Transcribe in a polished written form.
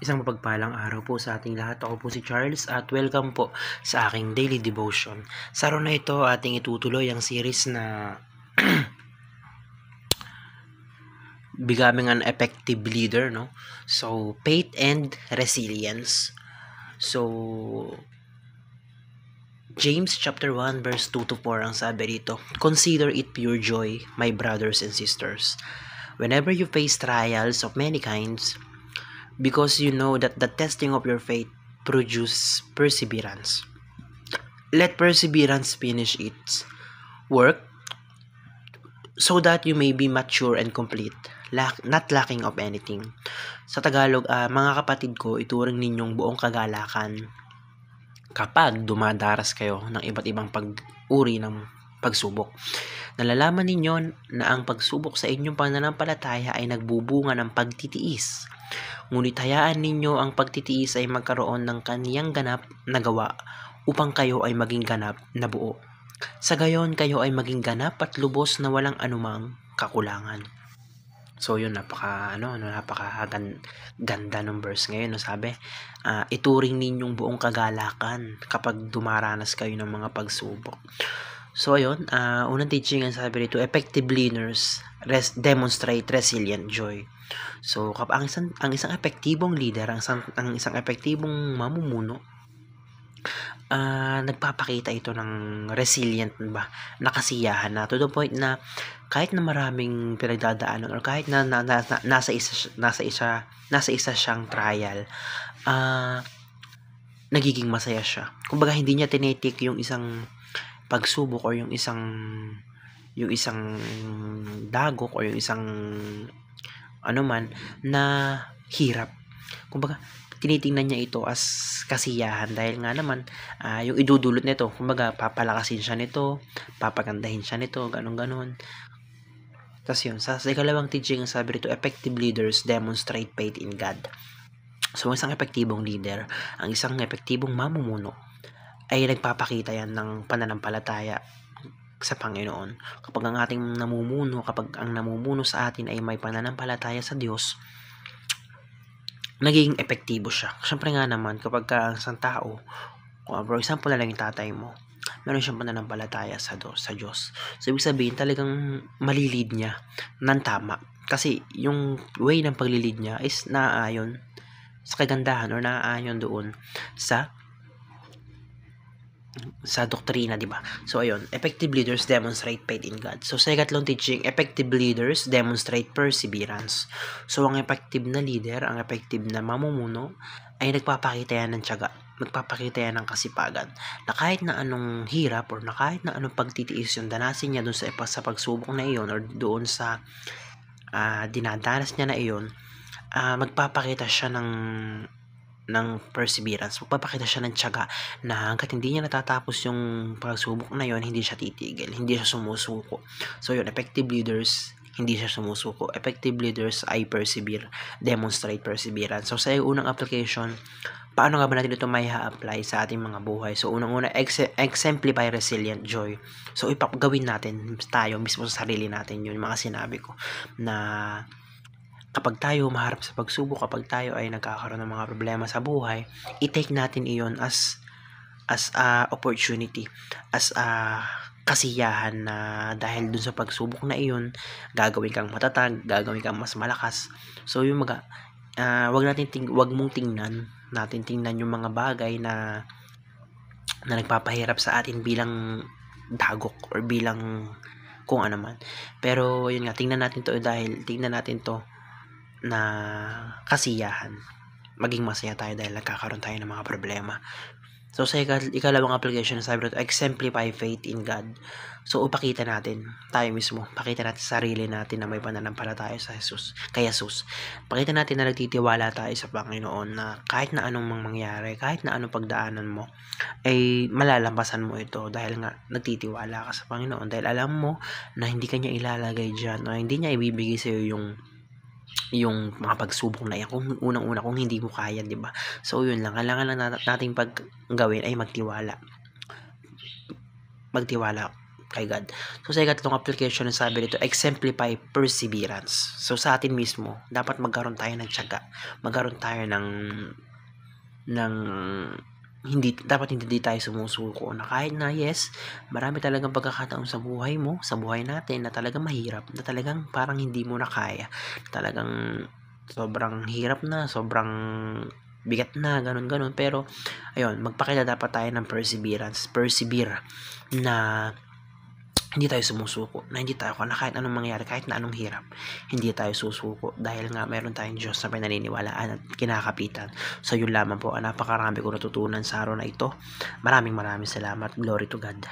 Isang mapagpalang araw po sa ating lahat. Ako po si Charles at welcome po sa aking daily devotion. Sa araw na ito, ating itutuloy ang series na Becoming an Effective Leader, no? So, faith and resilience. So, James chapter 1 verse 2 to 4 ang sabi dito, "Consider it pure joy, my brothers and sisters, whenever you face trials of many kinds, because you know that the testing of your faith produces perseverance. Let perseverance finish its work, so that you may be mature and complete, not lacking of anything." Sa Tagalog, mga kapatid ko, ituring ninyong buong kagalakan kapag dumadaras kayo ng iba't ibang pag-uri ng pagsubok. Nalalaman ninyo na ang pagsubok sa inyong pananampalataya ay nagbubunga ng pagtitiis. Ngunit hayaan ninyo ang pagtitiis ay magkaroon ng kaniyang ganap na gawa upang kayo ay maging ganap na buo. Sa gayon, kayo ay maging ganap at lubos na walang anumang kakulangan. So yun, napakaganda ng verse ngayon, no? Sabi, ituring ninyong buong kagalakan kapag dumaranas kayo ng mga pagsubok. So ayun, unang teaching ang sabi rito, effective leaders demonstrate resilient joy. So kapag ang isang epektibong leader, ang isang epektibong mamumuno, nagpapakita ito ng resilient na kasiyahan, na to the point na kahit na maraming pinagdadaanan or kahit na nasa isa siyang trial, nagiging masaya siya. Kumbaga hindi niya tinetik yung isang pagsubok or yung isang dagok or yung isang na hirap. Kumbaga tinitingnan niya ito as kasiyahan dahil nga naman yung idudulot nito, kumbaga papalakasin siya nito, papagandahin siya nito, ganon. Tapos yun, sa ikalawang teaching, sabi rito, effective leaders demonstrate faith in God. So isang epektibong leader, ang isang epektibong mamumuno, ay nagpapakita yan ng pananampalataya sa Panginoon. Kapag ang namumuno sa atin ay may pananampalataya sa Diyos, naging epektibo siya. Siyempre nga naman, kapag isang tao, for example na lang yung tatay mo, meron siyang pananampalataya sa Diyos. So, ibig sabihin, talagang malilid niya ng tama. Kasi, yung way ng paglilid niya is naaayon sa kagandahan or naaayon doon sa doktrina, di ba? So, ayun, effective leaders demonstrate faith in God. So, sa ikatlong teaching, effective leaders demonstrate perseverance. So, ang effective na leader, ang effective na mamumuno, ay nagpapakita yan ng tiyaga, nagpapakita yan ng kasipagan, na kahit na anong hirap or na kahit na anong pagtitiis yung danasin niya doon sa pagsubok na iyon or doon sa dinadanas niya na iyon, magpapakita siya ng perseverance, magpapakita siya ng tiyaga na hanggat hindi niya natatapos yung pagsubok na yon, hindi siya titigil, hindi siya sumusuko. So yun, effective leaders, hindi siya sumusuko. Effective leaders ay persevere, demonstrate perseverance. So sa unang application, paano nga ba natin ito may ha-apply sa ating mga buhay? So unang-una, exemplify resilient joy. So ipagawin natin tayo mismo sa sarili natin yun, mga sinabi ko, na kapag tayo maharap sa pagsubok, kapag tayo ay nagkakaroon ng mga problema sa buhay, i-take natin iyon as a opportunity, as a kasiyahan na dahil dun sa pagsubok na iyon, gagawin kang matatag, gagawin kang mas malakas. So yung wag mong tingnan yung mga bagay na nagpapahirap sa atin bilang dagok or bilang kung ano man. Pero yun nga, tingnan natin to na kasiyahan. Maging masaya tayo dahil nagkakaroon tayo ng mga problema. So sa ikalawang application, sabi rito, exemplify faith in God. So upakita natin, tayo mismo, pakita natin sa sarili natin na may pananampalataya sa kay Jesus. Pakita natin na nagtitiwala tayo sa Panginoon, na kahit na anong mangyari, kahit na anong pagdaanan mo, ay malalampasan mo ito dahil nga nagtitiwala ka sa Panginoon. Dahil alam mo na hindi kanya ilalagay dyan, o hindi niya ibibigay sa iyo yung mga pagsubok na yan kung unang-una kung hindi mo kaya, di ba? So yun lang, kailangan lang nating paggawin ay magtiwala kay God. So, sa ikatlong application ng sabi dito, exemplify perseverance. So, sa atin mismo, dapat magkaroon tayo ng tiyaga. Magkaroon tayo ng hindi tayo sumusuko na kahit na yes, marami talagang pagkakataon sa buhay mo, sa buhay natin na talagang mahirap, na talagang parang hindi mo na kaya, talagang sobrang hirap na, sobrang bigat na, ganun. Pero, ayun, magpakita dapat tayo ng persevere na hindi tayo sumusuko, na hindi tayo, na kahit anong mangyari, kahit na anong hirap, hindi tayo susuko dahil nga meron tayong Diyos na pinaniniwalaan at kinakapitan. So yun lamang po, napakarami ko natutunan sa araw na ito. Maraming salamat. Glory to God.